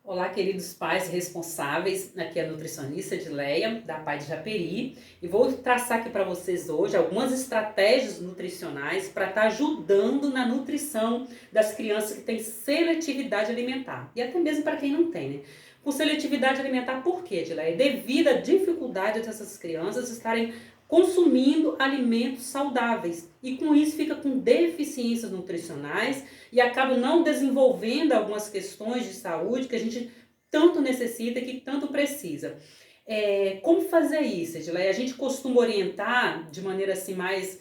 Olá, queridos pais responsáveis, aqui é a nutricionista Edileia, da Pai de Japeri, e vou traçar aqui para vocês hoje algumas estratégias nutricionais para estar ajudando na nutrição das crianças que têm seletividade alimentar, e até mesmo para quem não tem, né? Com seletividade alimentar, por quê, Edileia? Devido à dificuldade dessas crianças estarem consumindo alimentos saudáveis, e com isso fica com deficiências nutricionais e acaba não desenvolvendo algumas questões de saúde que a gente tanto necessita e que tanto precisa. Como fazer isso, Edileia? A gente costuma orientar de maneira assim mais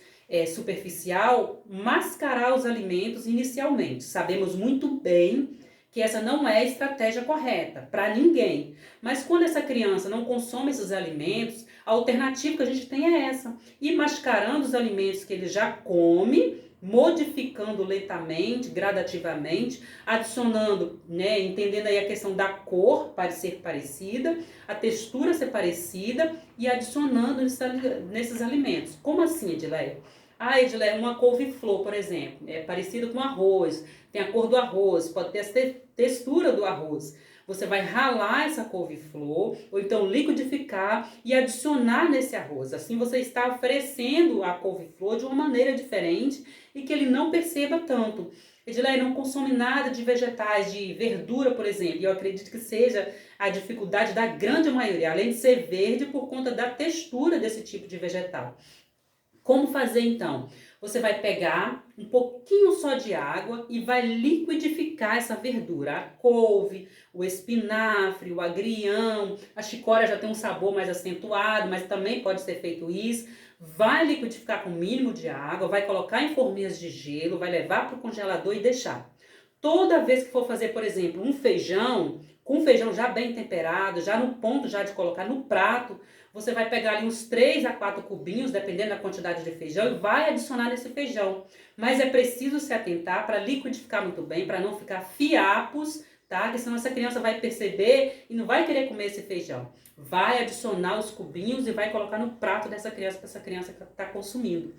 superficial, mascarar os alimentos inicialmente. Sabemos muito bem que essa não é a estratégia correta para ninguém. Mas quando essa criança não consome esses alimentos, a alternativa que a gente tem é essa: ir mascarando os alimentos que ele já come, modificando lentamente, gradativamente, adicionando, né, entendendo aí a questão da cor para ser parecida, a textura ser parecida e adicionando nesses alimentos. Como assim, Edileia? Edileia, uma couve-flor, por exemplo, é parecida com arroz, tem a cor do arroz, pode ter a textura do arroz. Você vai ralar essa couve-flor, ou então liquidificar e adicionar nesse arroz. Assim você está oferecendo a couve-flor de uma maneira diferente e que ele não perceba tanto. Edileia, não consome nada de vegetais, de verdura, por exemplo. E eu acredito que seja a dificuldade da grande maioria, além de ser verde, por conta da textura desse tipo de vegetal. Como fazer então? Você vai pegar um pouquinho só de água e vai liquidificar essa verdura. A couve, o espinafre, o agrião, a chicória já tem um sabor mais acentuado, mas também pode ser feito isso. Vai liquidificar com o mínimo de água, vai colocar em forminhas de gelo, vai levar para o congelador e deixar. Toda vez que for fazer, por exemplo, um feijão, com feijão já bem temperado, já no ponto já de colocar no prato, você vai pegar ali uns 3 a 4 cubinhos, dependendo da quantidade de feijão, e vai adicionar nesse feijão. Mas é preciso se atentar para liquidificar muito bem, para não ficar fiapos, tá? Porque senão essa criança vai perceber e não vai querer comer esse feijão. Vai adicionar os cubinhos e vai colocar no prato dessa criança, para essa criança que está consumindo.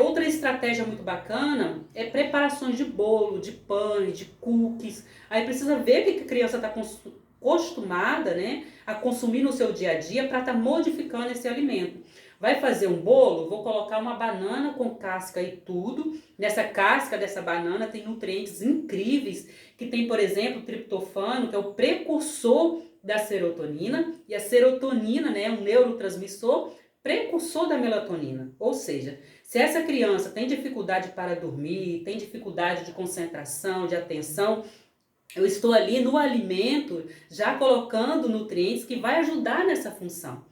Outra estratégia muito bacana é preparações de bolo, de pães, de cookies. Aí precisa ver o que a criança está acostumada, né, a consumir no seu dia a dia para estar modificando esse alimento. Vai fazer um bolo? Vou colocar uma banana com casca e tudo. Nessa casca dessa banana tem nutrientes incríveis, que tem, por exemplo, triptofano, que é o precursor da serotonina. E a serotonina, né, é um neurotransmissor precursor da melatonina. Ou seja, se essa criança tem dificuldade para dormir, tem dificuldade de concentração, de atenção, eu estou ali no alimento já colocando nutrientes que vai ajudar nessa função.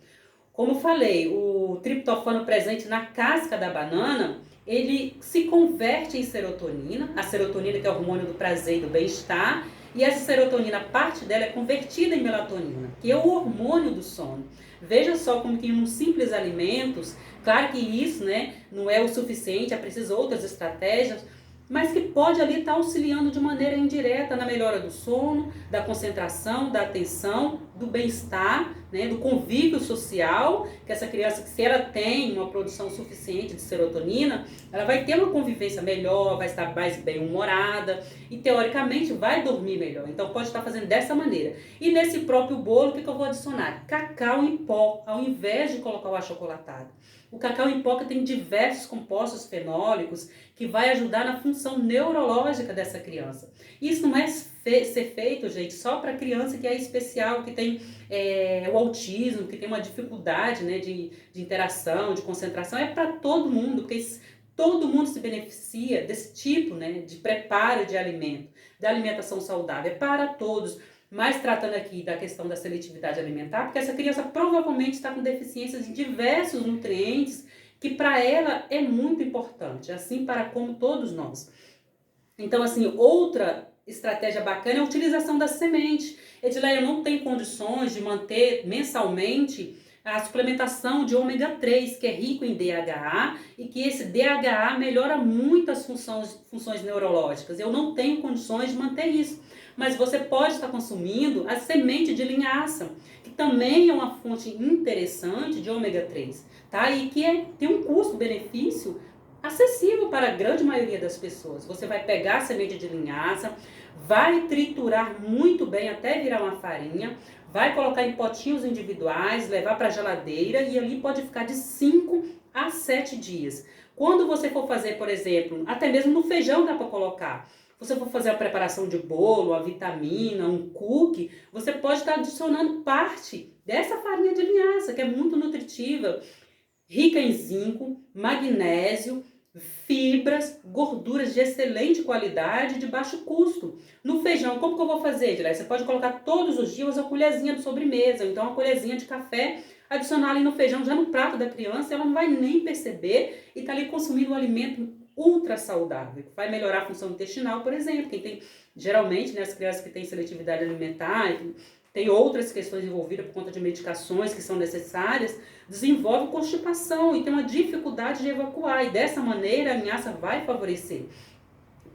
Como eu falei, o triptofano presente na casca da banana, ele se converte em serotonina, a serotonina que é o hormônio do prazer e do bem-estar, e essa serotonina, parte dela é convertida em melatonina, que é o hormônio do sono. Veja só como que em uns simples alimentos, claro que isso, né, não é o suficiente, é preciso outras estratégias, mas que pode ali estar auxiliando de maneira indireta na melhora do sono, da concentração, da atenção, do bem-estar, né, do convívio social, que essa criança, se ela tem uma produção suficiente de serotonina, ela vai ter uma convivência melhor, vai estar mais bem-humorada e, teoricamente, vai dormir melhor. Então, pode estar fazendo dessa maneira. E nesse próprio bolo, o que eu vou adicionar? Cacau em pó, ao invés de colocar o achocolatado. O cacau em pó que tem diversos compostos fenólicos que vai ajudar na função neurológica dessa criança. Isso não é ser feito, gente, só para criança que é especial, que tem o autismo, que tem uma dificuldade, né, de interação, de concentração. É para todo mundo, porque todo mundo se beneficia desse tipo, né, de preparo de alimento, da alimentação saudável. É para todos. Mas tratando aqui da questão da seletividade alimentar, porque essa criança provavelmente está com deficiências em diversos nutrientes, que para ela é muito importante, assim para como todos nós. Então, assim, outra estratégia bacana é a utilização da semente. Edileia, não tem condições de manter mensalmente a suplementação de ômega 3, que é rico em DHA, e que esse DHA melhora muito as funções neurológicas. Eu não tenho condições de manter isso. Mas você pode estar consumindo a semente de linhaça, que também é uma fonte interessante de ômega 3, tá? E que tem um custo-benefício acessível para a grande maioria das pessoas. Você vai pegar a semente de linhaça, vai triturar muito bem até virar uma farinha, vai colocar em potinhos individuais, levar para a geladeira e ali pode ficar de 5 a 7 dias. Quando você for fazer, por exemplo, até mesmo no feijão dá para colocar. Se você for fazer a preparação de bolo, a vitamina, um cookie, você pode estar adicionando parte dessa farinha de linhaça, que é muito nutritiva, rica em zinco, magnésio, fibras, gorduras de excelente qualidade e de baixo custo. No feijão, como que eu vou fazer, Edilé? Você pode colocar todos os dias uma colherzinha de sobremesa, ou então uma colherzinha de café, adicionar ali no feijão, já no prato da criança, ela não vai nem perceber e está ali consumindo um alimento ultra saudável. Vai melhorar a função intestinal, por exemplo. Quem tem, geralmente, né, as crianças que têm seletividade alimentar, tem outras questões envolvidas por conta de medicações que são necessárias, desenvolve constipação e tem uma dificuldade de evacuar. E dessa maneira a linhaça vai favorecer.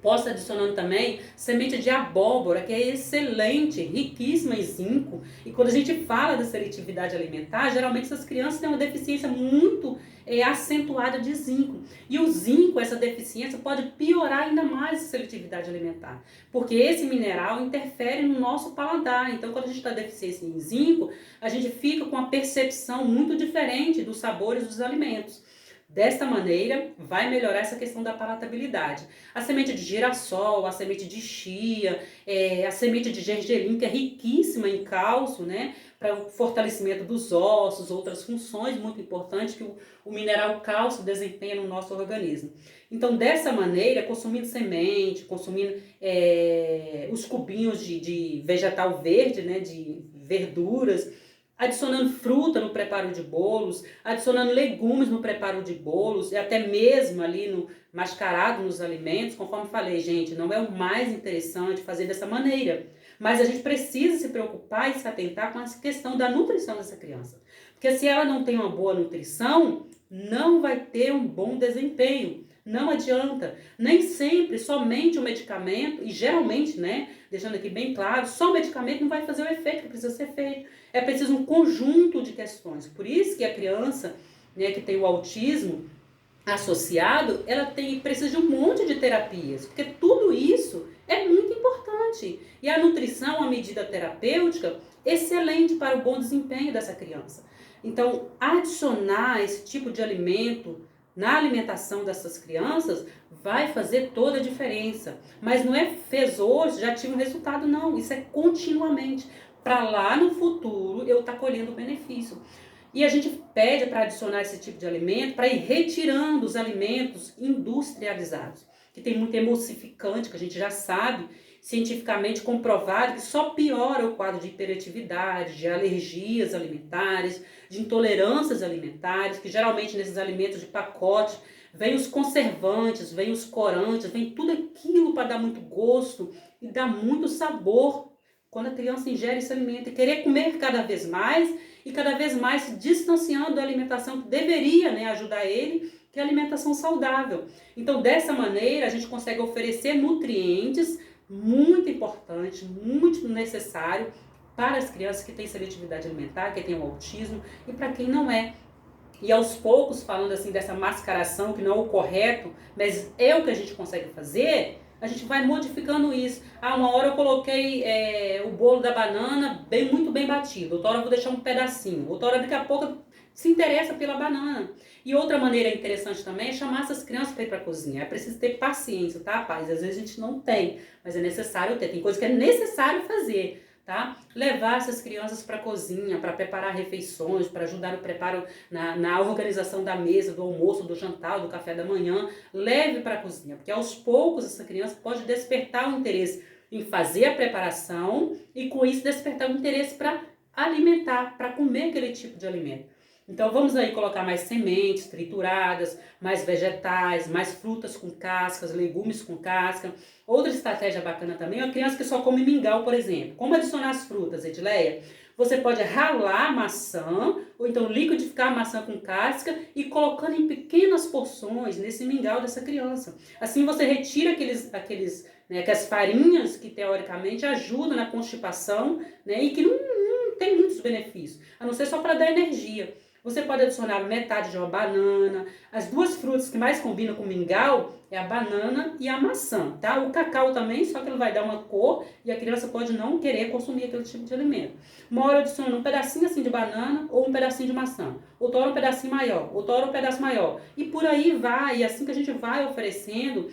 Posso adicionando também semente de abóbora, que é excelente, riquíssima em zinco. E quando a gente fala da seletividade alimentar, geralmente essas crianças têm uma deficiência muito acentuada de zinco. E o zinco, essa deficiência, pode piorar ainda mais a seletividade alimentar. Porque esse mineral interfere no nosso paladar. Então, quando a gente está deficiente em zinco, a gente fica com uma percepção muito diferente dos sabores dos alimentos. Desta maneira, vai melhorar essa questão da palatabilidade. A semente de girassol, a semente de chia, a semente de gergelim, que é riquíssima em cálcio, né? Para o fortalecimento dos ossos, outras funções muito importantes que o mineral cálcio desempenha no nosso organismo. Então, dessa maneira, consumindo semente, consumindo os cubinhos de vegetal verde, né? De verduras, adicionando fruta no preparo de bolos, adicionando legumes no preparo de bolos, e até mesmo ali no mascarado nos alimentos, conforme falei, gente, não é o mais interessante fazer dessa maneira. Mas a gente precisa se preocupar e se atentar com essa questão da nutrição dessa criança. Porque se ela não tem uma boa nutrição, não vai ter um bom desempenho. Não adianta. Nem sempre somente o medicamento, e geralmente, né, deixando aqui bem claro, só o medicamento não vai fazer o efeito que precisa ser feito. É preciso um conjunto de questões. Por isso que a criança, né, que tem o autismo associado, ela precisa de um monte de terapias, porque tudo isso é muito importante. E a nutrição, uma medida terapêutica, excelente para o bom desempenho dessa criança. Então, adicionar esse tipo de alimento na alimentação dessas crianças vai fazer toda a diferença. Mas não é fez hoje, já tive um resultado, não. Isso é continuamente. Para lá no futuro eu estar colhendo o benefício. E a gente pede para adicionar esse tipo de alimento, para ir retirando os alimentos industrializados, que tem muito emulsificante, que a gente já sabe, cientificamente comprovado, que só piora o quadro de hiperatividade, de alergias alimentares, de intolerâncias alimentares, que geralmente nesses alimentos de pacote vem os conservantes, vem os corantes, vem tudo aquilo para dar muito gosto e dar muito sabor quando a criança ingere esse alimento e querer comer cada vez mais se distanciando da alimentação que deveria, né, ajudar ele, que é a alimentação saudável. Então, dessa maneira, a gente consegue oferecer nutrientes muito importantes, muito necessários para as crianças que têm seletividade alimentar, que têm o autismo e para quem não é. E aos poucos, falando assim dessa mascaração, que não é o correto, mas é o que a gente consegue fazer, a gente vai modificando isso. Uma hora eu coloquei o bolo da banana muito bem batido, outra hora eu vou deixar um pedacinho, outra hora daqui a pouco se interessa pela banana. E outra maneira interessante também é chamar essas crianças para ir para a cozinha. É preciso ter paciência, tá, pais? Às vezes a gente não tem, mas é necessário ter. Tem coisa que é necessário fazer, tá? Levar essas crianças para a cozinha, para preparar refeições, para ajudar no preparo, na organização da mesa, do almoço, do jantar, do café da manhã. Leve para a cozinha, porque aos poucos essa criança pode despertar o interesse em fazer a preparação e com isso despertar o interesse para alimentar, para comer aquele tipo de alimento. Então vamos aí colocar mais sementes trituradas, mais vegetais, mais frutas com cascas, legumes com casca. Outra estratégia bacana também é uma criança que só come mingau, por exemplo. Como adicionar as frutas, Edileia? Você pode ralar a maçã, ou então liquidificar a maçã com casca e colocando em pequenas porções nesse mingau dessa criança. Assim você retira aquelas farinhas que teoricamente ajudam na constipação, né, e que não tem muitos benefícios, a não ser só para dar energia. Você pode adicionar metade de uma banana. As duas frutas que mais combinam com mingau é a banana e a maçã, tá? O cacau também, só que ele vai dar uma cor e a criança pode não querer consumir aquele tipo de alimento. Uma hora adiciona um pedacinho assim de banana ou um pedacinho de maçã. Outra hora um pedacinho maior, outra hora um pedaço maior. E por aí vai, e assim que a gente vai oferecendo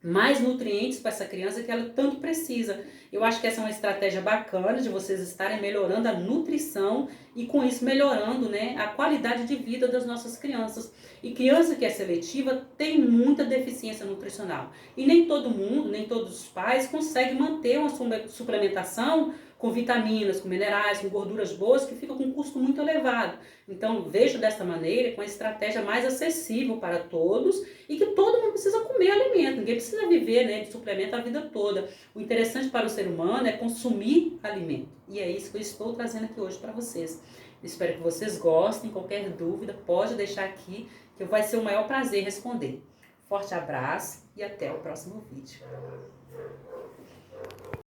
mais nutrientes para essa criança que ela tanto precisa. Eu acho que essa é uma estratégia bacana de vocês estarem melhorando a nutrição e com isso melhorando, né, a qualidade de vida das nossas crianças. E criança que é seletiva tem muita deficiência nutricional. E nem todo mundo, nem todos os pais conseguem manter uma suplementação com vitaminas, com minerais, com gorduras boas, que fica com um custo muito elevado. Então, vejo dessa maneira, com uma estratégia mais acessível para todos e que todo mundo precisa comer alimento, ninguém precisa viver, né, de suplemento a vida toda. O interessante para o ser humano é consumir alimento. E é isso que eu estou trazendo aqui hoje para vocês. Espero que vocês gostem. Qualquer dúvida, pode deixar aqui, que vai ser o maior prazer responder. Forte abraço e até o próximo vídeo.